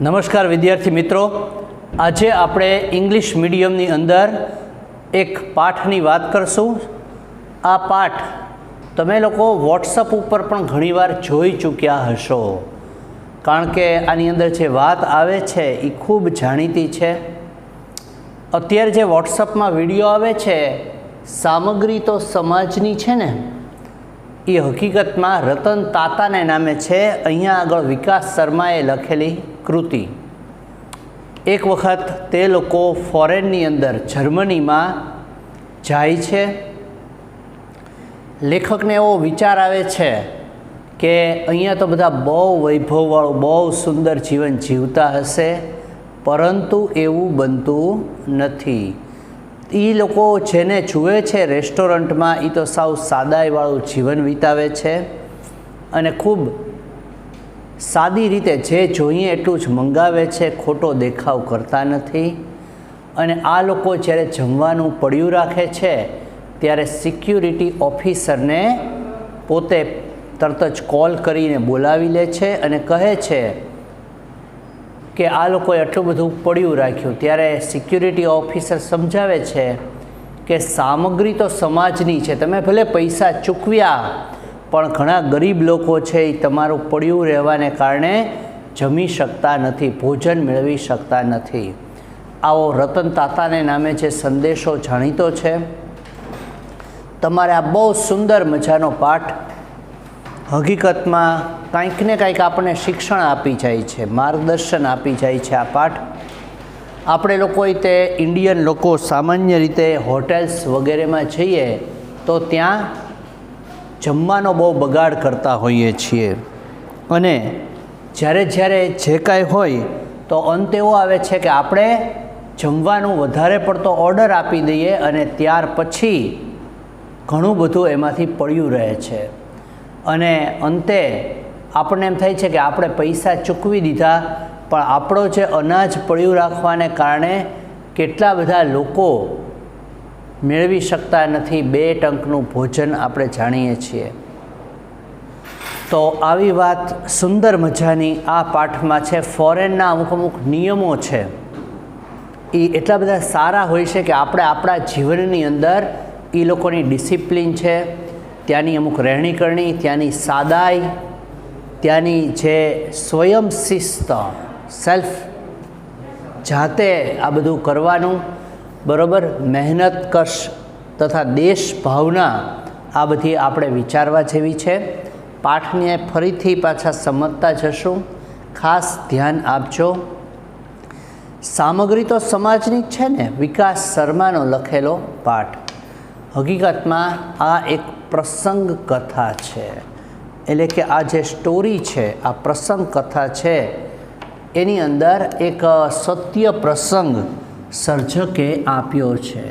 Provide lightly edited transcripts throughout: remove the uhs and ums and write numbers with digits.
નમસ્કાર વિદ્યાર્થી મિત્રો, આજે આપણે ઇંગ્લિશ મીડિયમની અંદર એક પાઠની વાત કરશું. આ પાઠ તમે લોકો વોટ્સઅપ ઉપર પણ ઘણીવાર જોઈ ચૂક્યા હશો, કારણ કે આની અંદર જે વાત આવે છે એ ખૂબ જાણીતી છે. અત્યારે જે વોટ્સઅપમાં વિડીયો આવે છે સામગ્રી તો સમાજની છે ને, એ હકીકતમાં રતન તાતાને નામે છે. અહીંયા આગળ વિકાસ શર્માએ લખેલી કૃતિ. એક વખત તે લોકો ફોરેનની અંદર જર્મનીમાં જાય છે. લેખકને એવો વિચાર આવે છે કે અહીંયા તો બધા બહુ વૈભવવાળું બહુ સુંદર જીવન જીવતા હશે, પરંતુ એવું બનતું નથી. એ લોકો જેને જુએ છે રેસ્ટોરન્ટમાં એ તો સાવ સાદાઈવાળું જીવન વિતાવે છે અને ખૂબ સાદી રીતે જે જોઈએ એટલું જ મંગાવે છે, ખોટો દેખાવ કરતા નથી. અને આ લોકો જ્યારે જમવાનું પડ્યું રાખે છે ત્યારે સિક્યુરિટી ઓફિસરને પોતે તરત જ કોલ કરીને બોલાવી લે છે અને કહે છે કે આ લોકોએ આટલું બધું પડ્યું રાખ્યું. ત્યારે સિક્યુરિટી ઓફિસર સમજાવે છે કે સામગ્રી તો સમાજની છે, તમે ભલે પૈસા ચૂકવ્યા પણ ઘણા ગરીબ લોકો છે એ તમારું પડ્યું રહેવાને કારણે જમી શકતા નથી, ભોજન મેળવી શકતા નથી. આવો રતન તાતાને નામે જે સંદેશો જાણીતો છે. તમારે આ બહુ સુંદર મજાનો પાઠ હકીકતમાં કંઈક ને કંઈક આપણને શિક્ષણ આપી જાય છે, માર્ગદર્શન આપી જાય છે. આ પાઠ આપણે લોકો તે ઇન્ડિયન લોકો સામાન્ય રીતે હોટેલ્સ વગેરેમાં જઈએ તો ત્યાં જમવાનો બહુ બગાડ કરતા હોઈએ છીએ, અને જ્યારે જે કાંઈ હોય તો અંત એવો આવે છે કે આપણે જમવાનું વધારે પડતો ઓર્ડર આપી દઈએ અને ત્યાર પછી ઘણું બધું એમાંથી પડ્યું રહે છે. અને અંતે આપણને એમ થાય છે કે આપણે પૈસા ચૂકવી દીધા, પણ આપણો જે અનાજ પડ્યું રાખવાને કારણે કેટલા બધા લોકો મેળવી શકતા નથી 2 ટંકનું ભોજન આપણે જાણીએ છીએ. તો આવી વાત સુંદર મજાની આ પાઠમાં છે. ફોરેનના અમુક નિયમો છે એ એટલા બધા સારા હોય છે કે આપણે આપણા જીવનની અંદર એ લોકોની ડિસિપ્લિન છે, ત્યાંની અમુક રહેણીકરણી, ત્યાંની સાદાઈ, ત્યાંની જે સ્વયં શિસ્ત, સેલ્ફ જાતે આ બધું કરવાનું, બરાબર, મહેનત કશ તથા દેશ ભાવના, આ બધી આપણે વિચારવા જેવી છે. પાઠને ફરીથી પાછા સમજતા જશું, ખાસ ધ્યાન આપજો. સામગ્રી તો સમાજની જ છે ને, વિકાસ શર્માનો લખેલો પાઠ. હકીકતમાં આ એક પ્રસંગ કથા છે, એટલે કે આ જે સ્ટોરી છે, આ પ્રસંગ કથા છે, એની અંદર એક સત્ય પ્રસંગ સર્જકે આપ્યો છે.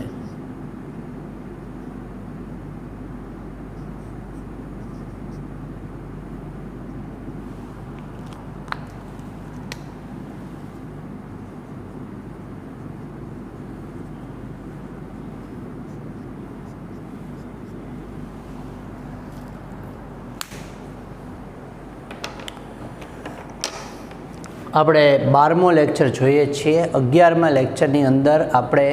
આપણે 12મો લેક્ચર જોઈએ છીએ. 11મા લેક્ચરની અંદર આપણે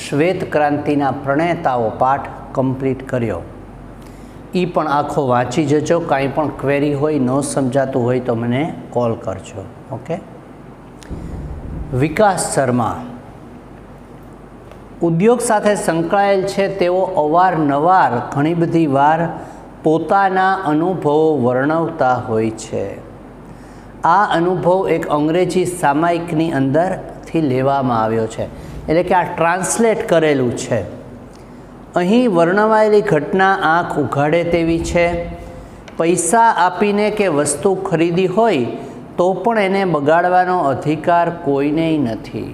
શ્વેત ક્રાંતિના પ્રણેતાઓ પાઠ કમ્પ્લીટ કર્યો. એ પણ આખો વાંચી જજો. કાંઈ પણ ક્વેરી હોય, ન સમજાતું હોય તો મને કોલ કરજો. ઓકે. વિકાસ શર્મા ઉદ્યોગ સાથે સંકળાયેલ છે. તેઓ અવારનવાર ઘણી બધી વાર પોતાના અનુભવો વર્ણવતા હોય છે. આ અનુભવ એક અંગ્રેજી સામાયિકની અંદરથી લેવામાં આવ્યો છે, એટલે કે આ ટ્રાન્સલેટ કરેલું છે. અહીં વર્ણવાયેલી ઘટના આંખ ઉઘાડે તેવી છે. પૈસા આપીને કે વસ્તુ ખરીદી હોય તો પણ એને બગાડવાનો અધિકાર કોઈને નથી.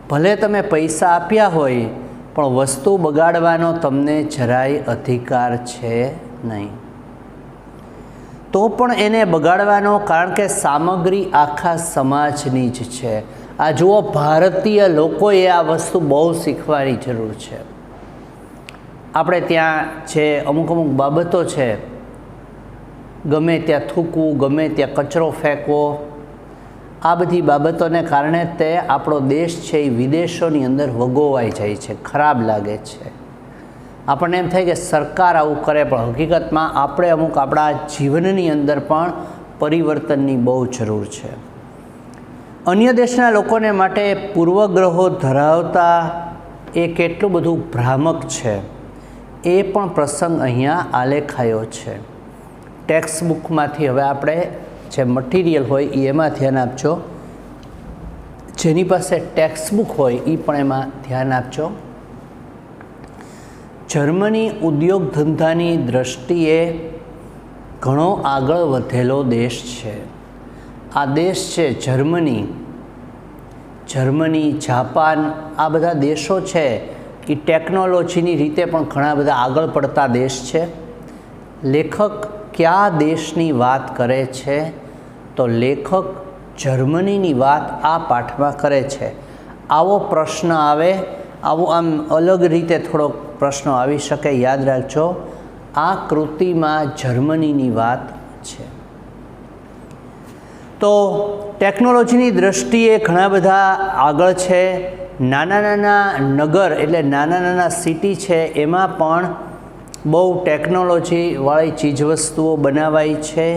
ભલે તમે પૈસા આપ્યા હોય પણ વસ્તુ બગાડવાનો તમને જરાય અધિકાર છે નહીં. તો પણ એને બગાડવાનો, કારણ કે સામગ્રી આખા સમાજની જ છે. આ જુઓ, ભારતીય લોકોએ આ વસ્તુ બહુ શીખવાની જરૂર છે. આપણે ત્યાં જે અમુક બાબતો છે, ગમે ત્યાં થૂકવું, ગમે ત્યાં કચરો ફેંકવો, આ બધી બાબતોને કારણે તે આપણો દેશ છે એ વિદેશોની અંદર વગોવાઈ જાય છે, ખરાબ લાગે છે. આપણને એમ થાય કે સરકાર આવું કરે, પણ હકીકતમાં આપણે અમુક આપણા જીવનની અંદર પણ પરિવર્તનની બહુ જરૂર છે. અન્ય દેશના લોકોને માટે પૂર્વગ્રહો ધરાવતા એ કેટલું બધું ભ્રામક છે એ પણ પ્રસંગ અહીંયા આલેખાયો છે. ટેક્સ્ટ બુકમાંથી હવે આપણે જે મટીરિયલ હોય એ એમાં ધ્યાન આપજો. જેની પાસે ટેક્સ્ટ બુક હોય એ પણ એમાં ધ્યાન આપજો. જર્મની ઉદ્યોગ ધંધાની દૃષ્ટિએ ઘણો આગળ વધેલો દેશ છે. આ દેશ છે જર્મની, જાપાન, આ બધા દેશો છે એ ટેકનોલોજીની રીતે પણ ઘણા બધા આગળ પડતા દેશ છે. લેખક કયા દેશની વાત કરે છે? તો લેખક જર્મનીની વાત આ પાઠમાં કરે છે. આવો પ્રશ્ન આવે, આવું આમ અલગ રીતે થોડોક પ્રશ્નો આવી શકે, યાદ રાખજો. આ કૃતિમાં જર્મનીની વાત છે. તો ટેકનોલોજીની દૃષ્ટિએ ઘણા બધા આગળ છે. નાના નાના નગર એટલે નાના નાના સિટી છે એમાં પણ બહુ ટેકનોલોજીવાળી ચીજવસ્તુઓ બનાવાઈ છે.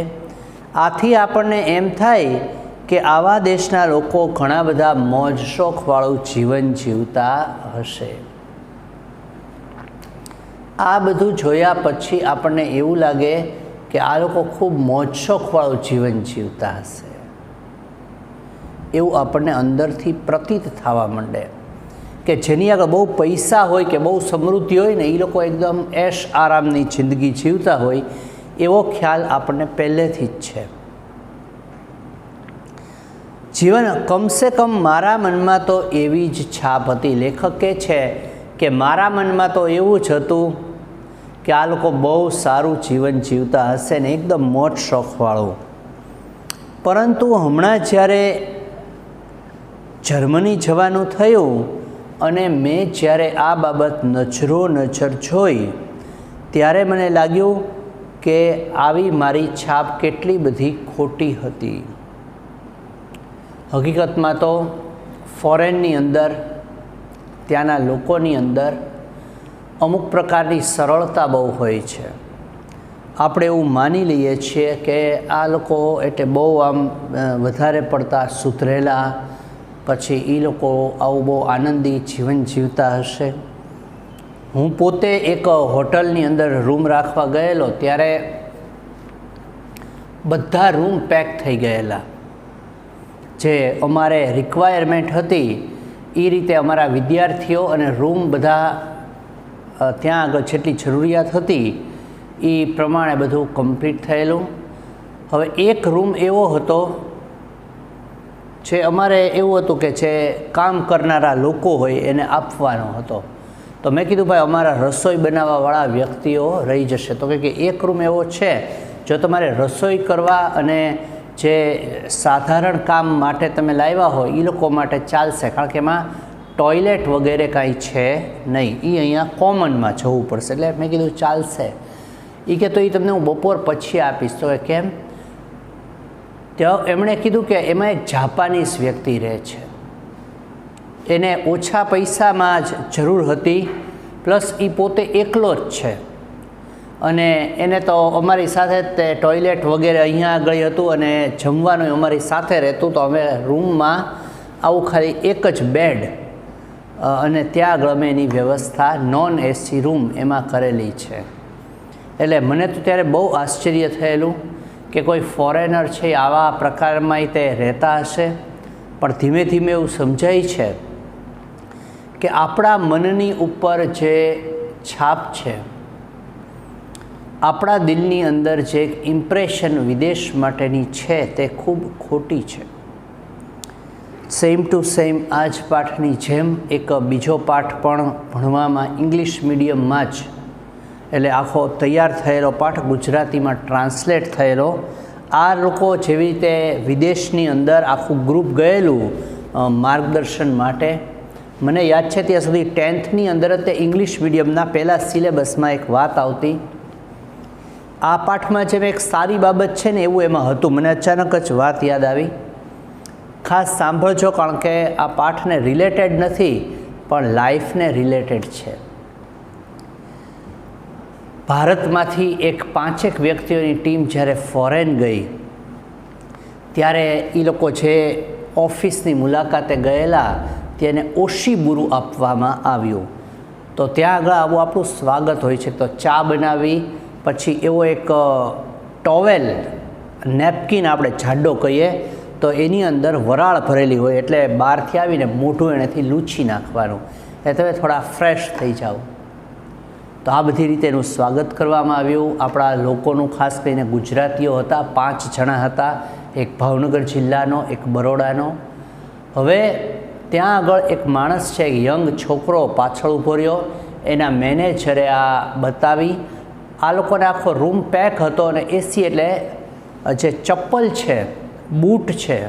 આથી આપણને એમ થાય કે આવા દેશના લોકો ઘણા બધા મોજ શોખવાળું જીવન જીવતા હશે. આ બધું જોયા પછી આપણને એવું લાગે કે આ લોકો ખૂબ મોજ શોખવાળું જીવન જીવતા હશે, એવું આપણને અંદરથી પ્રતીત થવા માંડે. કે જેની આગળ બહુ પૈસા હોય કે બહુ સમૃદ્ધિ હોય ને, એ લોકો એકદમ એશ આરામની જિંદગી જીવતા હોય એવો ખ્યાલ આપણને પહેલેથી જ છે. જીવન કમસે કમ મારા મનમાં તો એવી જ છાપ હતી. લેખક કહે છે કે મારા મનમાં તો એવું જ હતું કે આ લોકો બહુ સારું જીવન જીવતા હશે ને, એકદમ મોજ શોખવાળું. પરંતુ હમણાં જ્યારે જર્મની જવાનું થયું અને મેં જ્યારે આ બાબત નજર જોઈ ત્યારે મને લાગ્યું કે આવી મારી છાપ કેટલી બધી ખોટી હતી. હકીકતમાં તો ફોરેનની અંદર, ત્યાંના લોકોની અંદર અમુક પ્રકારની સરળતા બહુ હોય છે. આપણે એવું માની લઈએ છીએ કે આ લોકો એટલે બહુ આમ વધારે પડતા સુધરેલા, પછી એ લોકો આવું બહુ આનંદી જીવન જીવતા હશે. હું પોતે એક હોટલની અંદર રૂમ રાખવા ગયેલો ત્યારે બધા રૂમ પેક થઈ ગયેલા. જે અમારે રિક્વાયરમેન્ટ હતી એ રીતે અમારા વિદ્યાર્થીઓ અને રૂમ બધા ત્યાં આગળ જેટલી જરૂરિયાત હતી એ પ્રમાણે બધું કમ્પ્લીટ થયેલું. હવે એક રૂમ એવો હતો જે અમારે એવું હતું કે જે કામ કરનારા લોકો હોય એને આપવાનો હતો. તો મેં કીધું ભાઈ અમારા રસોઈ બનાવવાવાળા વ્યક્તિઓ રહી જશે. તો કે એક રૂમ એવો છે, જો તમારે રસોઈ કરવા અને જે સાધારણ કામ માટે તમે લાવ્યા હોય એ લોકો માટે ચાલશે, કારણ કે એમાં ટોયલેટ વગેરે કાંઈ છે નહીં, એ અહીંયા કોમનમાં જવું પડશે. એટલે મેં કીધું ચાલશે. એ કે તો એ તમને હું બપોર પછી આપીશ. તો કેમ? ત્યાં એમણે કીધું કે એમાં એક જાપાનીઝ વ્યક્તિ રહે છે, એને ઓછા પૈસામાં જ જરૂર હતી, પ્લસ એ પોતે એકલો જ છે અને એને તો અમારી સાથે જ તે ટોયલેટ વગેરે અહીંયા આગળ હતું અને જમવાનું અમારી સાથે રહેતું. તો અમે રૂમમાં આવું ખાલી એક જ બેડ અને ત્યાં આગળ અમે એની વ્યવસ્થા નોન એસી રૂમ એમાં કરેલી છે. એટલે મને તો ત્યારે બહુ આશ્ચર્ય થયેલું કે કોઈ ફોરેનર છે આવા પ્રકારમાં તે રહેતા હશે. પણ ધીમે ધીમે એવું સમજાય છે કે આપણા મનની ઉપર જે છાપ છે, આપણા દિલની અંદર જે એક ઇમ્પ્રેશન વિદેશ માટેની છે તે ખૂબ ખોટી છે. સેમ ટુ સેમ આ જ પાઠની જેમ એક બીજો પાઠ પણ ભણવામાં ઇંગ્લિશ મીડિયમમાં જ, એટલે આખો તૈયાર થયેલો પાઠ ગુજરાતીમાં ટ્રાન્સલેટ થયેલો. આ લોકો જેવી રીતે વિદેશની અંદર આખું ગ્રુપ ગયેલું માર્ગદર્શન માટે, મને યાદ છે ત્યાં સુધી 10th અંદર જ તે ઇંગ્લિશ મીડિયમના પહેલાં સિલેબસમાં એક વાત આવતી. આ પાઠમાં જેમ એક સારી બાબત છે ને એવું એમાં હતું. મને અચાનક જ વાત યાદ આવી ખાસ સાંભળજો, કારણ કે આ પાઠને રિલેટેડ નથી પણ લાઈફને રિલેટેડ છે. ભારતમાંથી એક 5 વ્યક્તિઓની ટીમ જ્યારે ફોરેન ગઈ ત્યારે એ લોકો જે ઓફિસની મુલાકાતે ગયેલા તેને ઓશીબુરુ આપવામાં આવ્યું. તો ત્યાં આગળ આવું આપણું સ્વાગત હોય છે. તો ચા બનાવી, પછી એવો એક ટોવેલ નેપકિન આપણે જાડો કહીએ તો એની અંદર વરાળ ભરેલી હોય, એટલે બહારથી આવીને મોઢું એનાથી લૂછી નાખવાનું, એટલે તમે થોડા ફ્રેશ થઈ જાઓ. તો આ બધી રીતે એનું સ્વાગત કરવામાં આવ્યું. આપણા લોકોનું ખાસ કરીને ગુજરાતીઓ હતા, 5 જણા હતા, એક ભાવનગર જિલ્લાનો, એક બરોડાનો. હવે ત્યાં આગળ એક માણસ છે, યંગ છોકરો પાછળ ઊભો રહ્યો. એના મેનેજરે આ બતાવી. આ લોકોને આખો રૂમ પેક હતો અને એસી એટલે જે ચપ્પલ છે, બૂટ છે,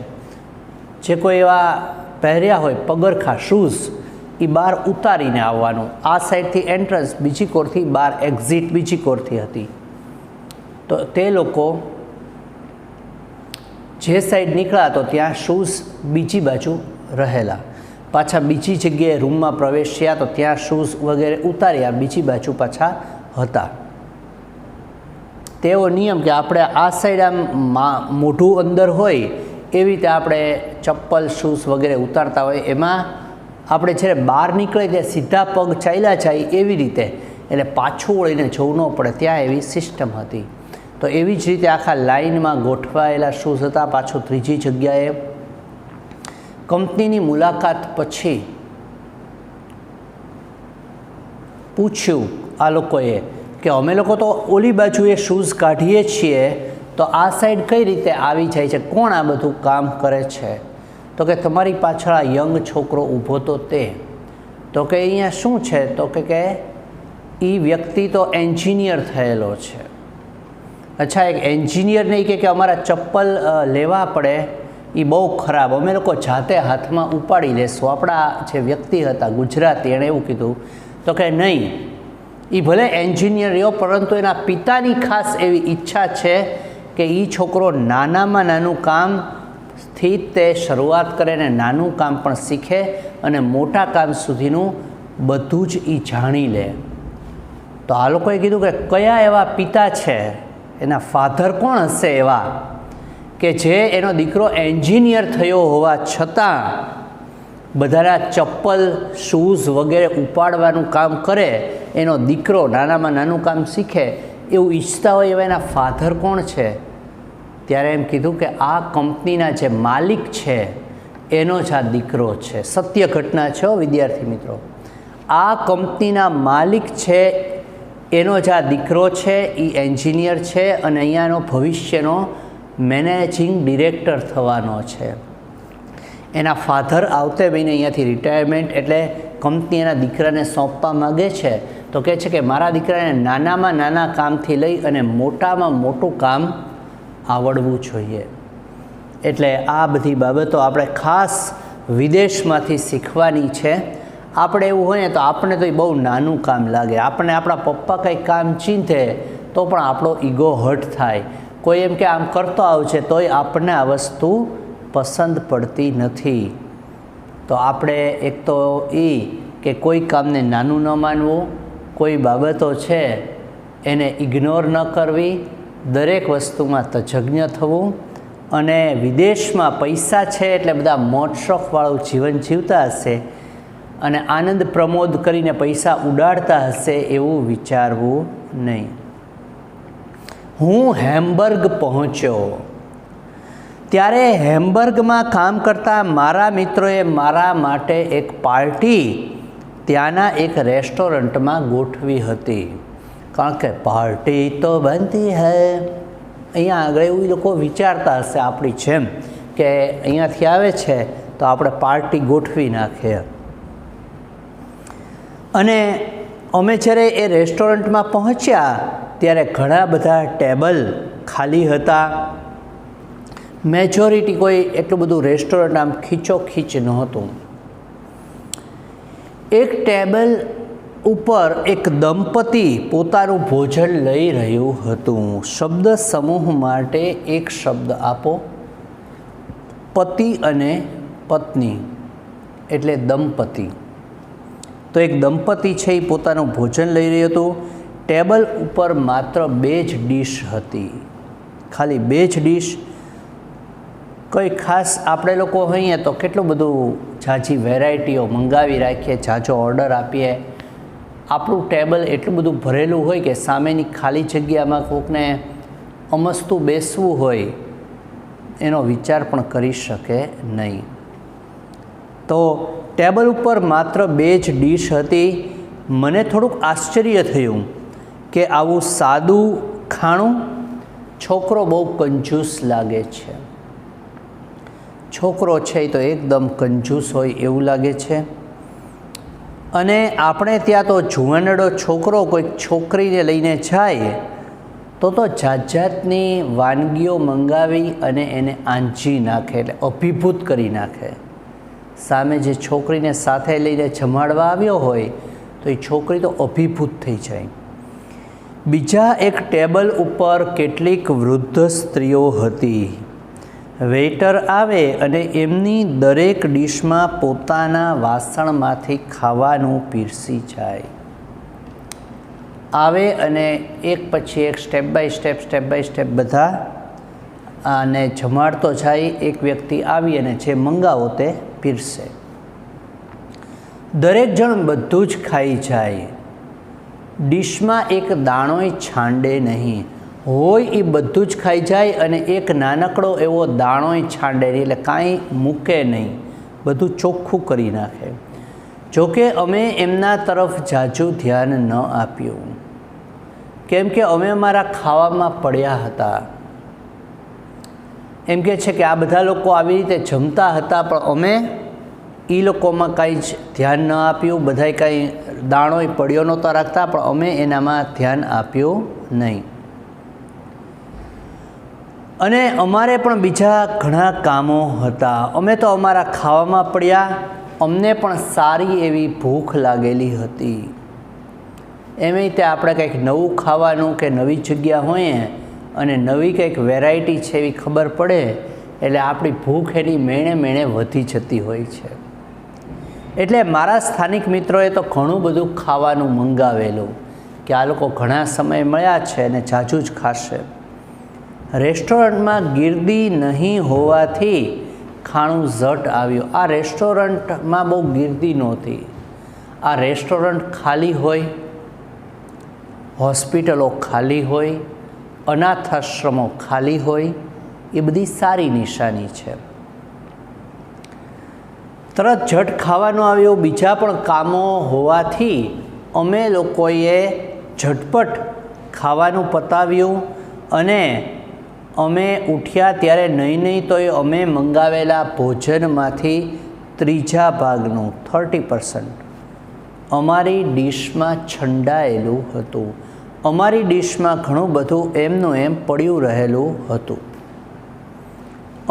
જે કોઈ એવા પહેર્યા હોય પગરખા, શૂઝ, એ બહાર ઉતારીને આવવાનું. આ સાઈડથી એન્ટ્રન્સ બીજી કોરથી, બહાર એક્ઝિટ બીજી કોરથી હતી. તો તે લોકો જે સાઈડ નીકળ્યા તો ત્યાં શૂઝ બીજી બાજુ રહેલા. પાછા બીજી જગ્યાએ રૂમમાં પ્રવેશ્યા તો ત્યાં શૂઝ વગેરે ઉતાર્યા, બીજી બાજુ પાછા હતા. તેવો નિયમ કે આપણે આ સાઈડ આમ મોઢું અંદર હોય એવી રીતે આપણે ચપ્પલ, શૂઝ વગેરે ઉતારતા હોય, એમાં આપણે જ્યારે બહાર નીકળે ત્યાં સીધા પગ ચાલ્યા જાય એવી રીતે, એટલે પાછું વળીને જવું ન પડે, ત્યાં એવી સિસ્ટમ હતી. તો એવી જ રીતે આખા લાઇનમાં ગોઠવાયેલા શૂઝ હતા. પાછું ત્રીજી જગ્યાએ કંપનીની મુલાકાત પછી પૂછ્યું આ લોકોએ કે અમે લોકો તો ઓલી બાજુએ શૂઝ કાઢીએ છીએ, તો આ સાઈડ કઈ રીતે આવી જાય છે, કોણ આ બધું કામ કરે છે? તો કે તમારી પાછળ આ યંગ છોકરો ઊભો તો તે. તો કે અહીંયા શું છે? તો કે એ વ્યક્તિ તો એન્જિનિયર થયેલો છે. અચ્છા, એક એન્જિનિયર નહીં કે અમારા ચપ્પલ લેવા પડે, એ બહુ ખરાબ, અમે લોકો જાતે હાથમાં ઉપાડી લેશું. આપણા જે વ્યક્તિ હતા ગુજરાતી, એણે એવું કીધું. તો કે નહીં, એ ભલે એન્જિનિયર રહ્યો, પરંતુ એના પિતાની ખાસ એવી ઈચ્છા છે કે એ છોકરો નાનામાં નાનું કામથી તે શરૂઆત કરે ને નાનું કામ પણ શીખે અને મોટા કામ સુધીનું બધું જ એ જાણી લે. તો આ લોકોએ કીધું કે કયા એવા પિતા છે, એના ફાધર કોણ હશે એવા કે જે એનો દીકરો એન્જિનિયર થયો હોવા છતાં બધાના ચપ્પલ, શૂઝ વગેરે ઉપાડવાનું કામ કરે, એનો દીકરો નાનામાં નાનું કામ શીખે એવું ઈચ્છતા હોય એવા એના ફાધર કોણ છે? ત્યારે એમ કીધું કે આ કંપનીના જે માલિક છે એનો જ આ દીકરો છે. સત્ય ઘટના છે વિદ્યાર્થી મિત્રો. આ કંપનીના માલિક છે એનો જ આ દીકરો છે, એ એન્જિનિયર છે અને અહીંયાનો ભવિષ્યનો મેનેજિંગ ડિરેક્ટર થવાનો છે. એના ફાધર આવતે મહિને અહીંયાથી રિટાયરમેન્ટ એટલે કંપની એના દીકરાને સોંપવા માગે છે. તો કહે છે કે મારા દીકરાને નાનામાં નાના કામથી લઈ અને મોટામાં મોટું કામ આવડવું જોઈએ. એટલે આ બધી બાબતો આપણે ખાસ વિદેશમાંથી શીખવાની છે. આપણે એવું હોય ને તો આપણે તો એ બહુ નાનું કામ લાગે. આપણે આપણા પપ્પા કંઈ કામ ચીંધે તો પણ આપણો ઈગો હર્ટ થાય. કોઈ એમ કે આમ કરતો આવશે તોય આપણને આ વસ્તુ પસંદ પડતી નથી. તો આપણે એક તો એ કે કોઈ કામને નાનું ન માનવું, કોઈ બાબતો છે એને ઇગ્નોર ન કરવી, દરેક વસ્તુમાં તજજ્ઞ થવું. અને વિદેશમાં પૈસા છે એટલે બધા મોજશોખવાળું જીવન જીવતા હશે અને આનંદ પ્રમોદ કરીને પૈસા ઉડાડતા હશે એવું વિચારવું નહીં. હું હેમ્બર્ગ પહોંચ્યો ત્યારે હેમ્બર્ગમાં કામ કરતા મારા મિત્રોએ મારા માટે એક પાર્ટી ત્યાંના એક રેસ્ટોરન્ટમાં ગોઠવી હતી. કારણ કે પાર્ટી તો બનતી હૈ. અહીંયા આગળ એવું લોકો વિચારતા હશે આપણી જેમ કે અહીંયાથી આવે છે તો આપણે પાર્ટી ગોઠવી નાખીએ. અને અમે જ્યારે એ રેસ્ટોરન્ટમાં પહોંચ્યા ત્યારે ઘણા બધા ટેબલ ખાલી હતા. મેજોરિટી કોઈ એટલું બધું રેસ્ટોરન્ટ આમ ખીચોખીચ નહોતું. એક ટેબલ ઉપર એક દંપતી પોતાનું ભોજન લઈ રહ્યું હતું. શબ્દ સમૂહ માટે એક શબ્દ આપો. પતિ અને પત્ની એટલે દંપતિ. તો એક દંપતિ છે એ પોતાનું ભોજન લઈ રહ્યું હતું. ટેબલ ઉપર માત્ર 2 જ ડીશ હતી, ખાલી 2 જ ડીશ. કોઈ ખાસ આપણે લોકો હોઈએ તો કેટલું બધું ઝાઝી વેરાયટીઓ મંગાવી રાખીએ, ઝાઝો ઓર્ડર આપીએ. આપણું ટેબલ એટલું બધું ભરેલું હોય કે સામેની ખાલી જગ્યામાં કોઈકને અમસ્તું બેસવું હોય એનો વિચાર પણ કરી શકે નહીં. તો ટેબલ ઉપર માત્ર 2 જ ડીશ હતી. મને થોડુંક આશ્ચર્ય થયું કે આવું સાદું ખાણું. છોકરો બહુ કંજૂસ લાગે છે. છોકરો છે તો એકદમ કંજૂસ હોય એવું લાગે છે. અને આપણે ત્યાં તો જુવાનડો છોકરો કોઈક છોકરીને લઈને જાય તો જાત જાતની વાનગીઓ મંગાવી અને એને આંજી નાખે, એટલે અભિભૂત કરી નાખે. સામે જે છોકરીને સાથે લઈને જમાડવા આવ્યો હોય તો એ છોકરી તો અભિભૂત થઈ જાય. બીજા એક ટેબલ ઉપર કેટલીક વૃદ્ધ સ્ત્રીઓ હતી. વેઇટર આવે અને એમની દરેક ડીશમાં પોતાના વાસણમાંથી ખાવાનું પીરસી જાય. આવે અને એક પછી એક સ્ટેપ બાય સ્ટેપ બધા આને જમાડતો જાય. એક વ્યક્તિ આવી અને જે મંગાવો તે પીરસે. દરેક જણ બધું જ ખાઈ જાય. ડીશમાં એક દાણોય છાંડે નહીં. હોય એ બધું જ ખાઈ જાય અને એક નાનકડો એવો દાણોય છાંડે નહીં, એટલે કાંઈ મૂકે નહીં, બધું ચોખ્ખું કરી નાખે. જોકે અમે એમના તરફ ઝાઝું ધ્યાન ન આપ્યું, કેમ કે અમે અમારા ખાવામાં પડ્યા હતા. એમ કહે છે કે આ બધા લોકો આવી રીતે જમતા હતા, પણ અમે એ લોકોમાં કાંઈ જ ધ્યાન ન આપ્યું. બધાય કાંઈ દાણોય પડ્યો નહોતા રાખતા, પણ અમે એનામાં ધ્યાન આપ્યું નહીં. અને અમારે પણ બીજા ઘણા કામો હતા. અમે તો અમારા ખાવામાં પડ્યા. અમને પણ સારી એવી ભૂખ લાગેલી હતી. એમ રીતે આપણે કંઈક નવું ખાવાનું કે નવી જગ્યા હોઈએ અને નવી કંઈક વેરાયટી છે એવી ખબર પડે એટલે આપણી ભૂખ એની મેણે વધી જતી હોય છે. એટલે મારા સ્થાનિક મિત્રોએ તો ઘણું બધું ખાવાનું મંગાવેલું કે આ લોકો ઘણા સમય મળ્યા છે અને ઝાઝું જ ખાશે. રેસ્ટોરન્ટમાં ગીર્દી નહીં હોવાથી ખાણું ઝટ આવ્યું. આ રેસ્ટોરન્ટમાં બહુ ગીર્દી નહોતી. આ રેસ્ટોરન્ટ ખાલી હોય, હોસ્પિટલો ખાલી હોય, અનાથાશ્રમો ખાલી હોય, એ બધી સારી નિશાની છે. તરત ઝટ ખાવાનું આવ્યું. બીજા પણ કામો હોવાથી અમે લોકોએ ઝટપટ ખાવાનું પતાવ્યું અને અમે ઉઠ્યા ત્યારે નહીં તો અમે મંગાવેલા ભોજનમાંથી 3જા ભાગનું 30% અમારી ડીશમાં છંડાયેલું હતું. અમારી ડીશમાં ઘણું બધું એમનું એમ પડ્યું રહેલું હતું.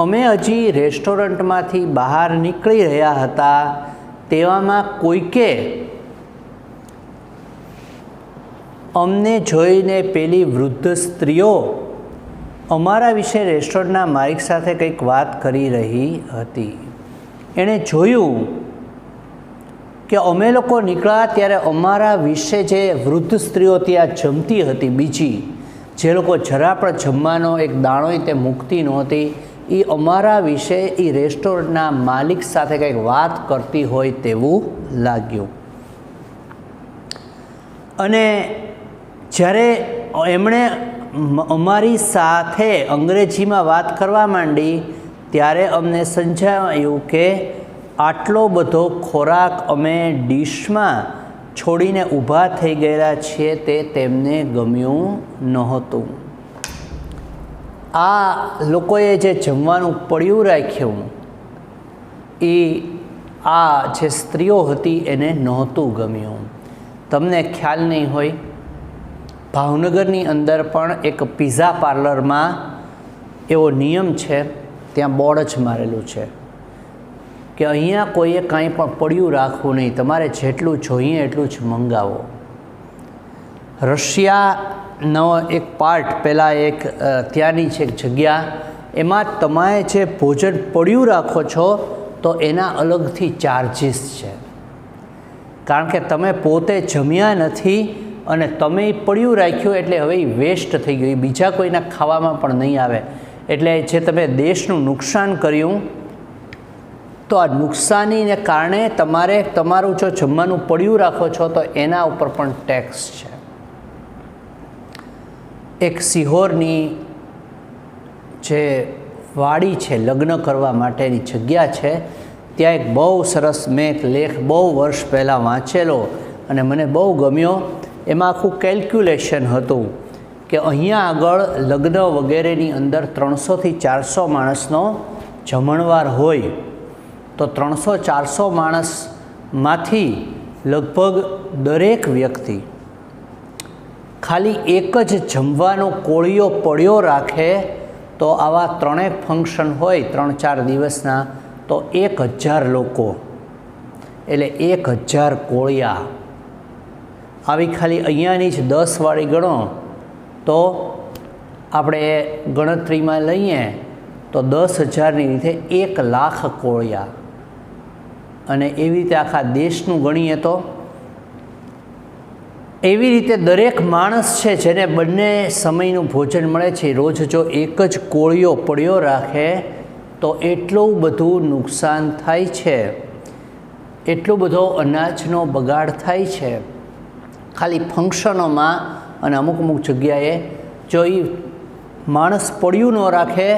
અમે હજી રેસ્ટોરન્ટમાંથી બહાર નીકળી રહ્યા હતા તેવામાં કોઈકે અમને જોઈને પેલી વૃદ્ધ સ્ત્રીઓ અમારા વિશે રેસ્ટોરન્ટના માલિક સાથે કંઈક વાત કરી રહી હતી. એણે જોયું કે અમે લોકો નીકળ્યા ત્યારે અમારા વિશે જે વૃદ્ધ સ્ત્રીઓ ત્યાં જમતી હતી, બીજી જે લોકો જરા પણ જમવાનો એક દાણોય તે મૂકતી નહોતી, એ અમારા વિશે એ રેસ્ટોરન્ટના માલિક સાથે કંઈક વાત કરતી હોય તેવું લાગ્યું. અને જ્યારે એમણે અમારી સાથે અંગ્રેજીમાં વાત કરવા માંડી ત્યારે અમને સમજાયું કે આટલો બધો ખોરાક અમે ડીશમાં છોડીને ઊભા થઈ ગયેલા છીએ તે તેમને ગમ્યું નહોતું. આ લોકોએ જે જમવાનું પડ્યું રાખ્યું એ આ જે સ્ત્રીઓ હતી એને નહોતું ગમ્યું. તમને ખ્યાલ નહીં હોય, ભાવનગરની અંદર પણ એક પિઝા પાર્લરમાં એવો નિયમ છે, ત્યાં બોર્ડ જ મારેલું છે કે અહીંયા કોઈએ કાંઈ પણ પડ્યું રાખવું નહીં, તમારે જેટલું જોઈએ એટલું જ મંગાવો. રશિયાનો એક પાર્ટ પહેલાં એક ત્યાંની છે એક જગ્યા એમાં તમે જે ભોજન પડ્યું રાખો છો તો એના અલગથી ચાર્જીસ છે, કારણ કે તમે પોતે જમ્યા નથી અને તમે પડ્યું રાખ્યું એટલે હવે એ વેસ્ટ થઈ ગયું, એ બીજા કોઈના ખાવામાં પણ નહીં આવે. એટલે જે તમે દેશનું નુકસાન કર્યું, તો આ નુકસાનીને કારણે તમારે તમારું જો જમવાનું પડ્યું રાખો છો તો એના ઉપર પણ ટેક્સ છે. એક સિહોરની જે વાડી છે, લગ્ન કરવા માટેની જગ્યા છે, ત્યાં એક બહુ સરસ મેં એક લેખ બહુ વર્ષ પહેલાં વાંચેલો અને મને બહુ ગમ્યો. એમાં આખું કેલ્ક્યુલેશન હતું કે અહીંયા આગળ લગ્ન વગેરેની અંદર 300થી 400 માણસનો જમણવાર હોય, તો 300-400 માણસમાંથી લગભગ દરેક વ્યક્તિ ખાલી એક જ જમવાનો કોળિયો પડ્યો રાખે તો આવા 3 ફંક્શન હોય 3-4 દિવસના, તો 1000 લોકો એટલે 1000 કોળિયા. આવી ખાલી અહીંયાની જ 10 વાળી ગણો તો આપણે ગણતરીમાં લઈએ તો 10,000ની રીતે 1 લાખ કોળિયા. અને એવી રીતે આખા દેશનું ગણીએ તો એવી રીતે દરેક માણસ છે જેને બંને સમયનું ભોજન મળે છે, રોજ જો એક જ કોળિયો પડ્યો રાખે તો એટલું બધું નુકસાન થાય છે, એટલો બધો અનાજનો બગાડ થાય છે ખાલી ફંક્શનોમાં. અને અમુક જગ્યાએ જો એ માણસ પડ્યું ન રાખે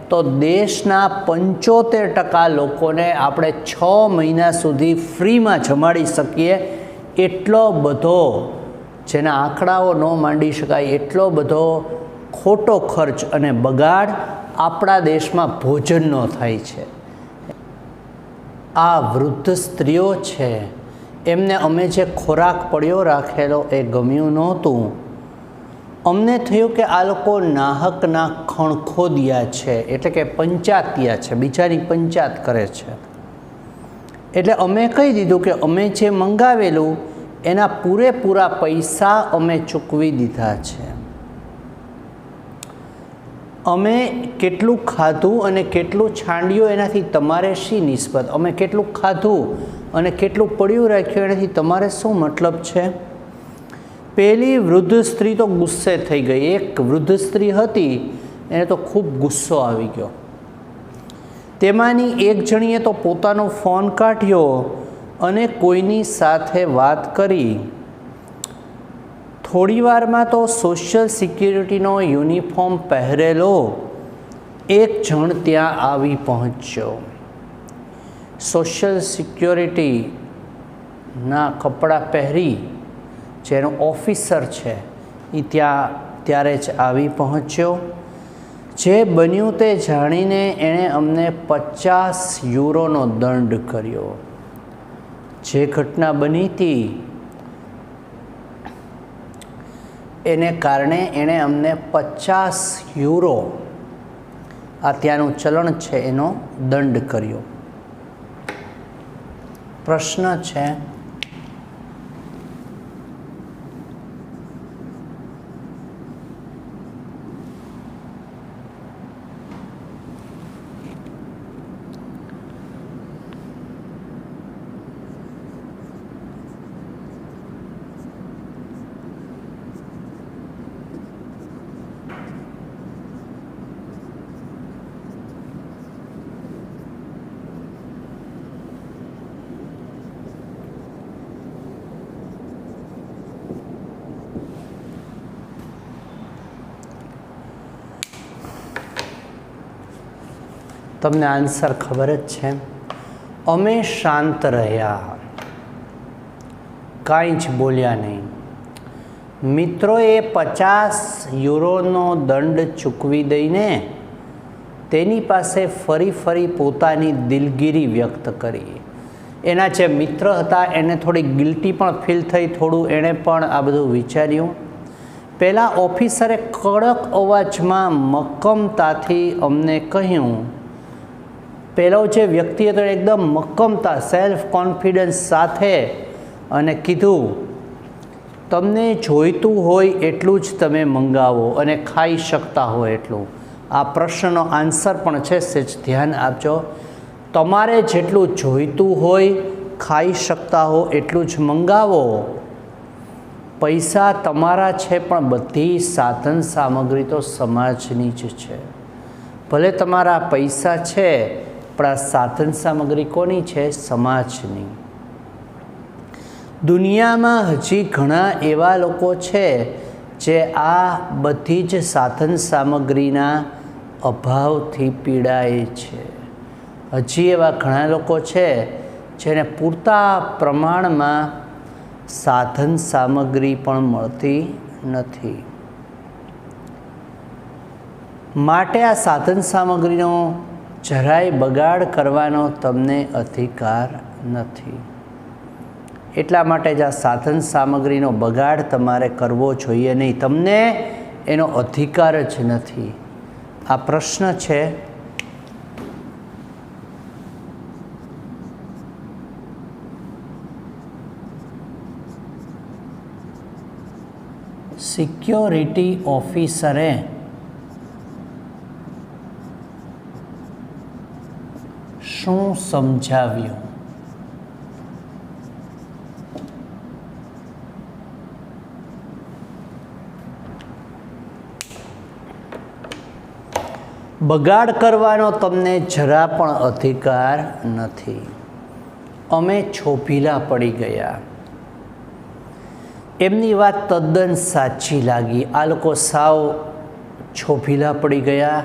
તો દેશના 75% લોકોને આપણે 6 મહિના સુધી ફ્રીમાં જમાડી શકીએ. એટલો બધો, જેના આંકડાઓ ન માંડી શકાય એટલો બધો ખોટો ખર્ચ અને બગાડ આપણા દેશમાં ભોજનનો થાય છે. આ વૃદ્ધ સ્ત્રીઓ છે, એમને અમે જે ખોરાક પડ્યો રાખેલો એ ગમ્યું નહોતું. અમને થયું કે આ લોકો નાહકના ખણખોદિયા છે, એટલે કે પંચાતિયા છે, બીજાની પંચાત કરે છે. એટલે અમે કહી દીધું કે અમે જે મંગાવેલું એના પૂરેપૂરા પૈસા અમે ચૂકવી દીધા છે. અમે કેટલું ખાધું અને કેટલું છાંડ્યું એનાથી તમારે શી નિસ્બત? અમે કેટલું ખાધું અને કેટલું પડ્યું રાખ્યું એનાથી તમારે શું મતલબ છે? પહેલી વૃદ્ધ સ્ત્રી તો ગુસ્સે થઈ ગઈ. એક વૃદ્ધ સ્ત્રી હતી, એને તો ખૂબ ગુસ્સો આવી ગયો. તેમાંની એક જણીએ તો પોતાનો ફોન કાઢ્યો અને કોઈની સાથે વાત કરી. થોડી વારમાં તો સોશિયલ સિક્યુરિટીનો યુનિફોર્મ પહેરેલો એક જણ ત્યાં આવી પહોંચ્યો. સોશિયલ સિક્યોરિટીના કપડાં પહેરી જેનો ઓફિસર છે એ ત્યારે જ આવી પહોંચ્યો. જે બન્યું તે જાણીને એણે અમને 50 યુરોનો દંડ કર્યો. જે ઘટના બની હતી એને કારણે એણે અમને 50 યુરો, આ ત્યાંનું ચલણ છે, એનો દંડ કર્યો. પ્રશ્ન છે, તમને આન્સર ખબર જ છે. અમે શાંત રહ્યા, કાંઈ જ બોલ્યા નહીં. મિત્રોએ 50 યુરોનો દંડ ચૂકવી દઈને તેની પાસે ફરી પોતાની દિલગીરી વ્યક્ત કરી. એના જે મિત્ર હતા એને થોડી ગિલ્ટી પણ ફીલ થઈ, થોડું એણે પણ આ બધું વિચાર્યું. પહેલાં ઓફિસરે કડક અવાજમાં મક્કમતાથી અમને કહ્યું. પહેલો જે વ્યક્તિ હતો એકદમ મક્કમતા, સેલ્ફ કોન્ફિડન્સ સાથે અને કીધું, તમને જોઈતું હોય એટલું જ તમે મંગાવો અને ખાઈ શકતા હો એટલું. આ પ્રશ્નનો આન્સર પણ છે, સેજ ધ્યાન આપજો. તમારે જેટલું જોઈતું હોય, ખાઈ શકતા હો એટલું જ મંગાવો. પૈસા તમારા છે પણ બધી સાધન સામગ્રી તો સમાજની જ છે. ભલે તમારા પૈસા છે પણ આ સાધન સામગ્રી કોની છે? સમાજની. દુનિયામાં હજી ઘણા એવા લોકો છે જે આ બધી જ સાધન સામગ્રીના અભાવથી પીડાય છે. હજી એવા ઘણા લોકો છે જેને પૂરતા પ્રમાણમાં સાધન સામગ્રી પણ મળતી નથી. માટે આ સાધન સામગ્રીનો જરાય બગાડ કરવાનો તમને અધિકાર નથી. એટલા માટે જ આ સાધન સામગ્રીનો બગાડ તમારે કરવો જોઈએ નહીં. તમને એનો અધિકાર જ નથી. આ પ્રશ્ન છે. સિક્યોરિટી ઓફિસરે શું સમજાવ્યું? બગાડ કરવાનો તમને જરા પણ અધિકાર નથી. અમે છોભીલા પડી ગયા. એમની વાત તદ્દન સાચી લાગી. આ લોકો સાવ છોભીલા પડી ગયા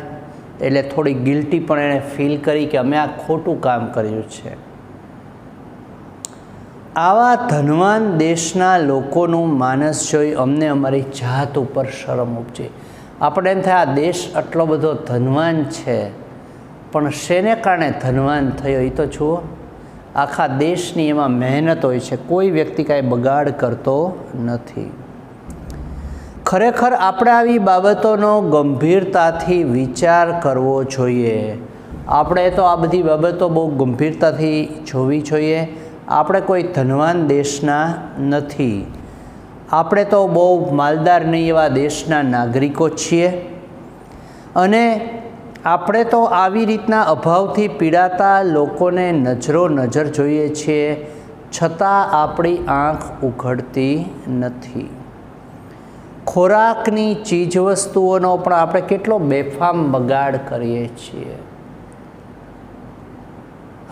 એટલે થોડી ગિલ્ટી પણ એણે ફીલ કરી કે અમે આ ખોટું કામ કર્યું છે. આવા ધનવાન દેશના લોકોનું માનસ જોઈ અમને અમારી જાત ઉપર શરમ ઉપજે. આપણે એમ થાય આ દેશ આટલો બધો ધનવાન છે, પણ શેને કારણે ધનવાન થયો એ તો જુઓ. આખા દેશની એમાં મહેનત હોય છે. કોઈ વ્યક્તિ કાંઈ બગાડ કરતો નથી. ખરેખર આપણે આવી બાબતોનો ગંભીરતાથી વિચાર કરવો જોઈએ. આપણે તો આ બધી બાબતો બહુ ગંભીરતાથી જોવી જોઈએ. આપણે કોઈ ધનવાન દેશના નથી. આપણે તો બહુ માલદાર નહીં એવા દેશના નાગરિકો છીએ. અને આપણે તો આવી રીતના અભાવથી પીડાતા લોકોને નજરો નજર જોઈએ છીએ, છતાં આપણી આંખ ઉઘડતી નથી. ખોરાકની ચીજવસ્તુઓનો પણ આપણે કેટલો બેફામ બગાડ કરીએ છીએ.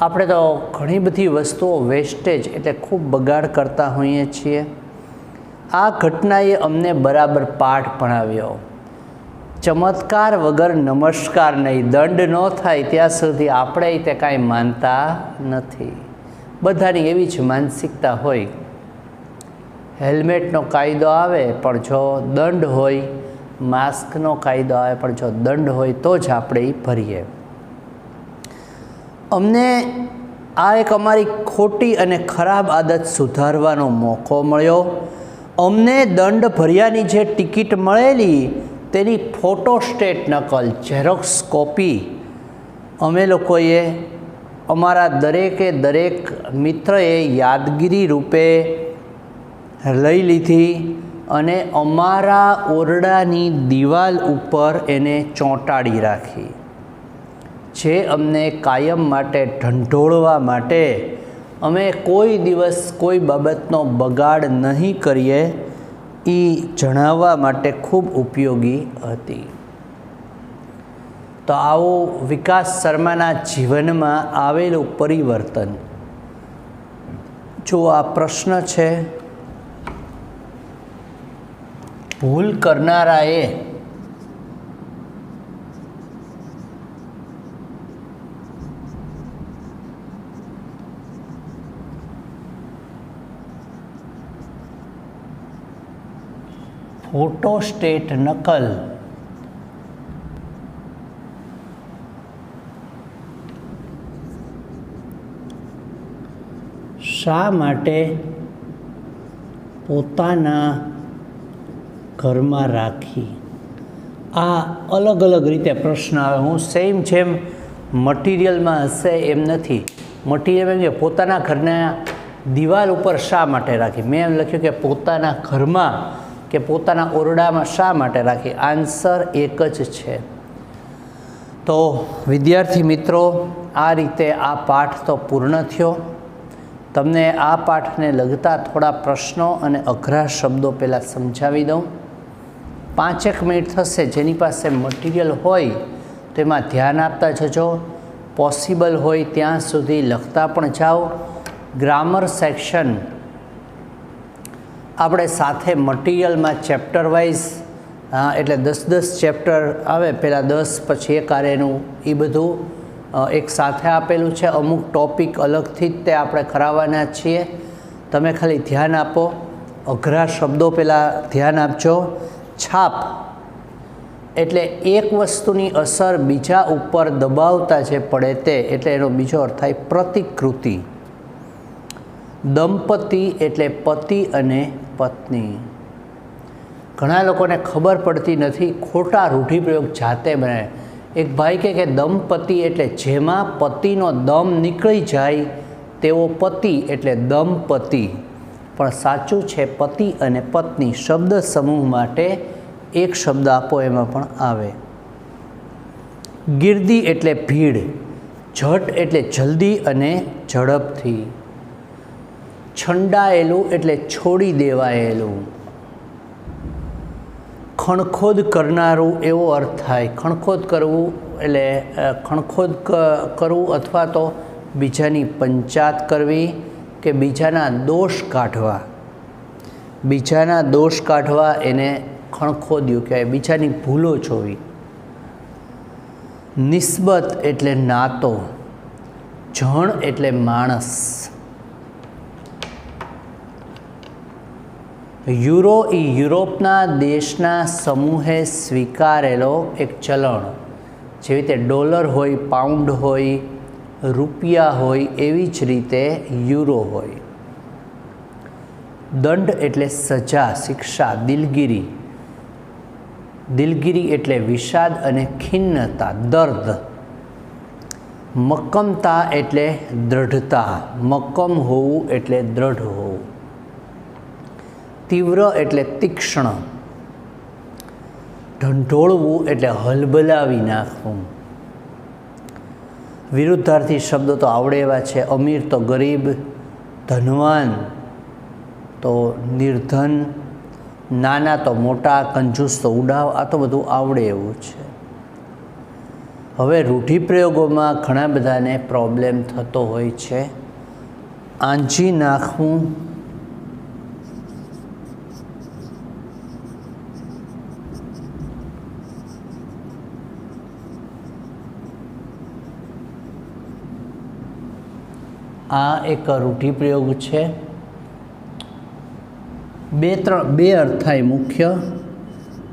આપણે તો ઘણી બધી વસ્તુઓ વેસ્ટેજ એટલે ખૂબ બગાડ કરતા હોઈએ છીએ. આ ઘટનાએ અમને બરાબર પાઠ ભણાવ્યો. ચમત્કાર વગર નમસ્કાર નહીં. દંડ ન થાય ત્યાં સુધી આપણે તે કાંઈ માનતા નથી. બધાની એવી જ માનસિકતા હોય. હેલ્મેટનો કાયદો આવે પણ જો દંડ હોય, માસ્કનો કાયદો આવે પણ જો દંડ હોય તો જ આપણે એ ભરીએ. અમને આ એક અમારી ખોટી અને ખરાબ આદત સુધારવાનો મોકો મળ્યો. અમને દંડ ભર્યાની જે ટિકિટ મળેલી તેની ફોટોસ્ટેટ નકલ, ઝેરોક્સ કોપી અમે લોકોએ અમારા દરેક મિત્રએ યાદગીરી રૂપે લઈ લીધી અને અમારા ઓરડાની દિવાલ ઉપર એને ચોંટાડી રાખી. જે અમને કાયમ માટે ઢંઢોળવા માટે અમે કોઈ દિવસ કોઈ બાબતનો બગાડ નહીં કરીએ એ જણાવવા માટે ખૂબ ઉપયોગી હતી. તો આવું વિકાસ શર્માના જીવનમાં આવેલું પરિવર્તન. જો આ પ્રશ્ન છે, ભૂલ કરનારાએ ફોટોસ્ટેટ નકલ શા માટે પોતાના ઘરમાં રાખી? આ અલગ અલગ રીતે પ્રશ્ન આવે. હું સેમ જેમ મટીરિયલમાં હશે એમ નથી. મટીરિયલ એમ કે પોતાના ઘરના દિવાલ ઉપર શા માટે રાખી. મેં એમ લખ્યું કે પોતાના ઘરમાં કે પોતાના ઓરડામાં શા માટે રાખી. આન્સર એક જ છે. તો વિદ્યાર્થી મિત્રો, આ રીતે આ પાઠ તો પૂર્ણ થયો. તમને આ પાઠને લગતા થોડા પ્રશ્નો અને અઘરા શબ્દો પહેલાં સમજાવી દઉં. 5 મિનિટ થશે. જેની પાસે મટીરિયલ હોય તેમાં ધ્યાન આપતા જજો. પોસિબલ હોય ત્યાં સુધી લખતા પણ જાઓ. ગ્રામર સેક્શન આપણે સાથે મટીરિયલમાં ચેપ્ટર વાઇઝ, એટલે 10 ચેપ્ટર આવે, પહેલાં 10 પછી એક આરેનું, એ બધું એક સાથે આપેલું છે. અમુક ટૉપિક અલગથી જ તે આપણે કરાવવાના છીએ. તમે ખાલી ધ્યાન આપો. અઘરા શબ્દો પહેલાં ધ્યાન આપજો. છાપ એટલે એક વસ્તુની અસર બીજા ઉપર દબાવતા જે પડે તે, એટલે એનો બીજો અર્થ થાય પ્રતિકૃતિ. દંપતિ એટલે પતિ અને પત્ની. ઘણા લોકોને ખબર પડતી નથી, ખોટા રૂઢિપ્રયોગ જાતે બનાવે. એક ભાઈ કહે કે દંપતિ એટલે જેમાં પતિનો દમ નીકળી જાય તેવો પતિ એટલે દંપતિ. પણ સાચું છે પતિ અને પત્ની. શબ્દ સમૂહ માટે એક શબ્દ આપો એમાં પણ આવે. ગીર્દી એટલે ભીડ. ઝટ એટલે જલ્દી અને ઝડપથી. છંડાયેલું એટલે છોડી દેવાયેલું. ખણખોદ કરનારું એવો અર્થ થાય. ખણખોદ કરવું એટલે ખણખોદ કરવું અથવા તો બીજાની પંચાત કરવી કે બીજાના દોષ કાઢવા. બીજાના દોષ કાઢવા એને ખણખોદ્યું કહેવાય. બીજાની ભૂલો જોવી. નિસ્બત એટલે નાતો. જણ એટલે માણસ. યુરો એ યુરોપના દેશના સમૂહે સ્વીકારેલો એક ચલણ. જેવી રીતે ડોલર હોય, પાઉન્ડ હોય, રૂપિયા હોય, એવી જ રીતે યુરો હોય. દંડ એટલે સજા, શિક્ષા. દિલગીરી. દિલગીરી એટલે વિષાદ અને ખિન્નતા, દર્દ. મક્કમતા એટલે દૃઢતા. મક્કમ હોવું એટલે દૃઢ હોવું. તીવ્ર એટલે તીક્ષ્ણ. ઢંઢોળવું એટલે હલબલાવી નાખવું. વિરુદ્ધાર્થી શબ્દો તો આવડે એવા છે. અમીર તો ગરીબ, ધનવાન તો નિર્ધન, નાના તો મોટા, કંજૂસ તો ઉડાવ. આ તો બધું આવડે એવું છે. હવે રૂઢિપ્રયોગોમાં ઘણા બધાને પ્રોબ્લેમ થતો હોય છે. આંજી નાખવું, આ એક રૂઢિપ્રયોગ છે. બે અર્થ થાય મુખ્ય.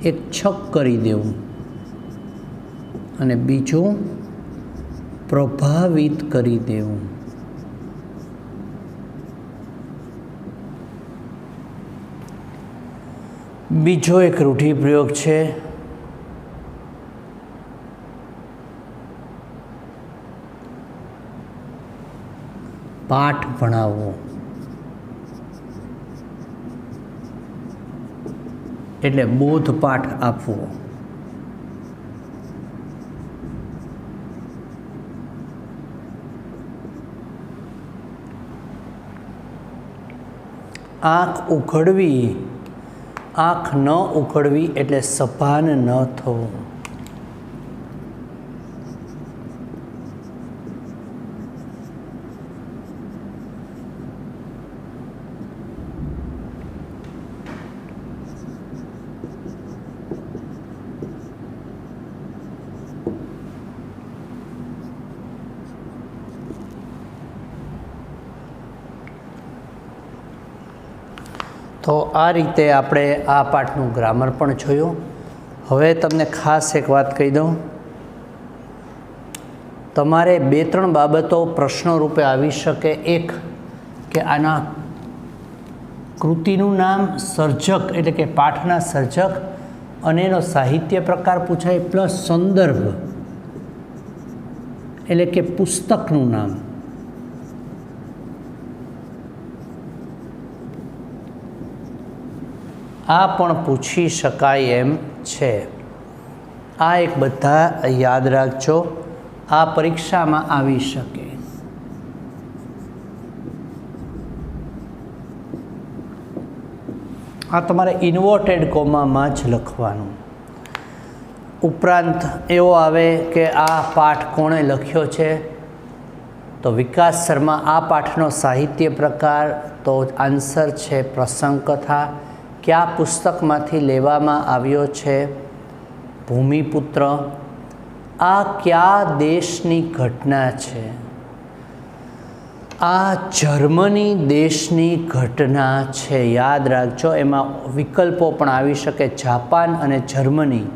એક છક કરી દેવું અને બીજું પ્રભાવિત કરી દેવું. બીજો એક રૂઢિપ્રયોગ છે પાઠ ભણાવવો. એટલે બોધપાઠ આપવો. આંખ ઉઘડવી. આંખ ન ઉઘડવી એટલે સભાન ન થવું. તો આ રીતે આપણે આ પાઠનું ગ્રામર પણ જોયું. હવે તમને ખાસ એક વાત કહી દઉં. તમારે 2-3 બાબતો પ્રશ્નો રૂપે આવી શકે. એક કે આના કૃતિનું નામ, સર્જક એટલે કે પાઠના સર્જક અને એનો સાહિત્ય પ્રકાર પૂછાય, પ્લસ સંદર્ભ એટલે કે પુસ્તકનું નામ. આ પણ પૂછી શકાય એમ છે. આ એક બધા યાદ રાખજો, આ પરીક્ષામાં આવી શકે. આ તમારે ઇન્વર્ટેડ કોમામાં જ લખવાનું. ઉપરાંત એવો આવે કે આ પાઠ કોણે લખ્યો છે, તો વિકાસ શર્મા. આ પાઠનો સાહિત્ય પ્રકાર, તો આન્સર છે પ્રસંગ કથા. કયા પુસ્તકમાંથી લેવામાં આવ્યો છે, ભૂમિપુત્ર. આ કયા દેશની ઘટના છે, આ જર્મની દેશની ઘટના છે. યાદ રાખજો, એમાં વિકલ્પો પણ આવી શકે, જાપાન અને જર્મની.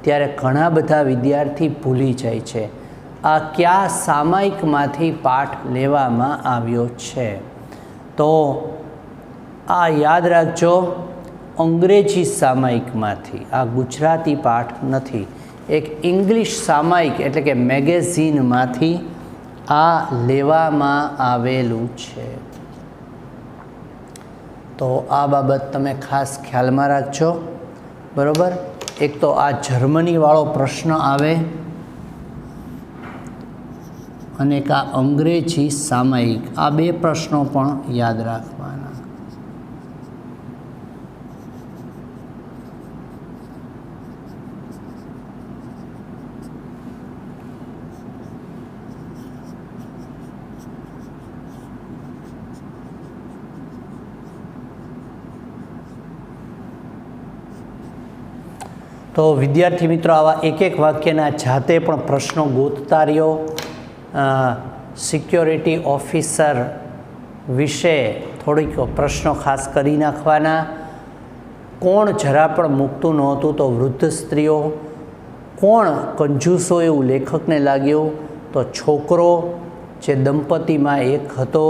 ત્યારે ઘણા બધા વિદ્યાર્થી ભૂલી જાય છે. આ કયા સામાયિકમાંથી પાઠ લેવામાં આવ્યો છે, તો આ યાદ રાખજો, અંગ્રેજી સામાયિકમાંથી. આ ગુજરાતી પાઠ નથી, એક ઇંગ્લિશ સામાયિક એટલે કે મેગેઝિનમાંથી આ લેવામાં આવેલું છે. તો આ બાબત તમે ખાસ ખ્યાલમાં રાખજો, બરાબર. એક તો આ જર્મનીવાળો પ્રશ્ન આવે અને એક આ અંગ્રેજી સામાયિક. આ બે પ્રશ્નો પણ યાદ રાખવાના. તો વિદ્યાર્થી મિત્રો, આવા એક એક વાક્યના જાતે પણ પ્રશ્નો ગોતતા રહ્યો. સિક્યોરિટી ઓફિસર વિશે થોડીક પ્રશ્નો ખાસ કરી નાખવાના. કોણ જરા પણ મૂકતું નહોતું, તો વૃદ્ધ સ્ત્રીઓ. કોણ કંજૂસો એવું લેખકને લાગ્યું, તો છોકરો જે દંપતીમાં એક હતો,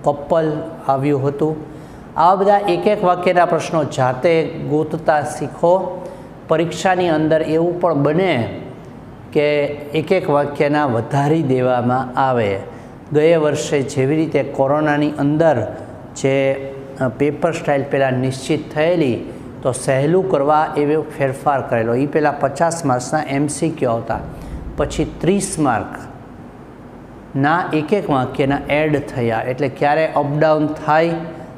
કપલ આવ્યું હતું. આવા બધા એક એક વાક્યના પ્રશ્નો જાતે ગોતતા શીખો. પરીક્ષાની અંદર એવું પણ બને કે એક એક વાક્યના વધારી દેવામાં આવે. ગયા વર્ષે જેવી રીતે કોરોનાની અંદર જે પેપર સ્ટાઇલ પહેલાં નિશ્ચિત થયેલી, તો સહેલું કરવા એવો ફેરફાર કરેલો. એ પહેલાં 50 માર્ક્સના MCQ આવતા, પછી 30 માર્કના એક એક વાક્યના એડ થયા. એટલે ક્યારે અપડાઉન થાય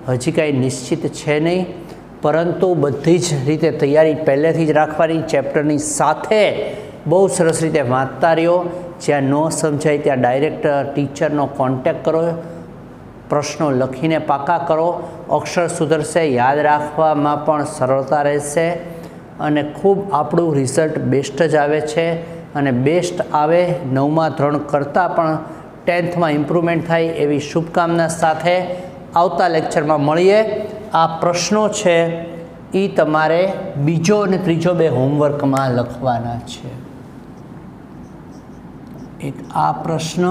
હજી કાંઈ નિશ્ચિત છે નહીં, પરંતુ બધી જ રીતે તૈયારી પહેલેથી જ રાખવાની. ચેપ્ટરની સાથે બહુ સરસ રીતે વાંચતા રહ્યો. જ્યાં ન સમજાય ત્યાં ડાયરેક્ટ ટીચરનો કોન્ટેક્ટ કરો, પ્રશ્નો લખીને પાકા કરો. અક્ષર સુધરશે, યાદ રાખવામાં પણ સરળતા રહેશે અને ખૂબ આપણું રિઝલ્ટ બેસ્ટ જ આવે છે. અને બેસ્ટ આવે 9મા ધોરણ કરતાં પણ 10થમાં ઇમ્પ્રુવમેન્ટ થાય એવી શુભકામના સાથે આવતા લેક્ચરમાં મળીએ. આ પ્રશ્નો છે એ તમારે બીજો અને ત્રીજો બે હોમવર્કમાં લખવાના છે. એક આ પ્રશ્ન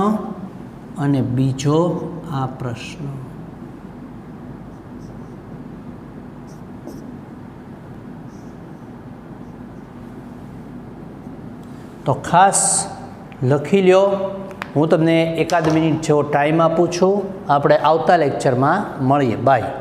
અને બીજો આ પ્રશ્ન. તો ખાસ લખી લ્યો. હું તમને 1 મિનિટ જેવો ટાઈમ આપું છું. આપણે આવતા લેક્ચરમાં મળીએ. બાય.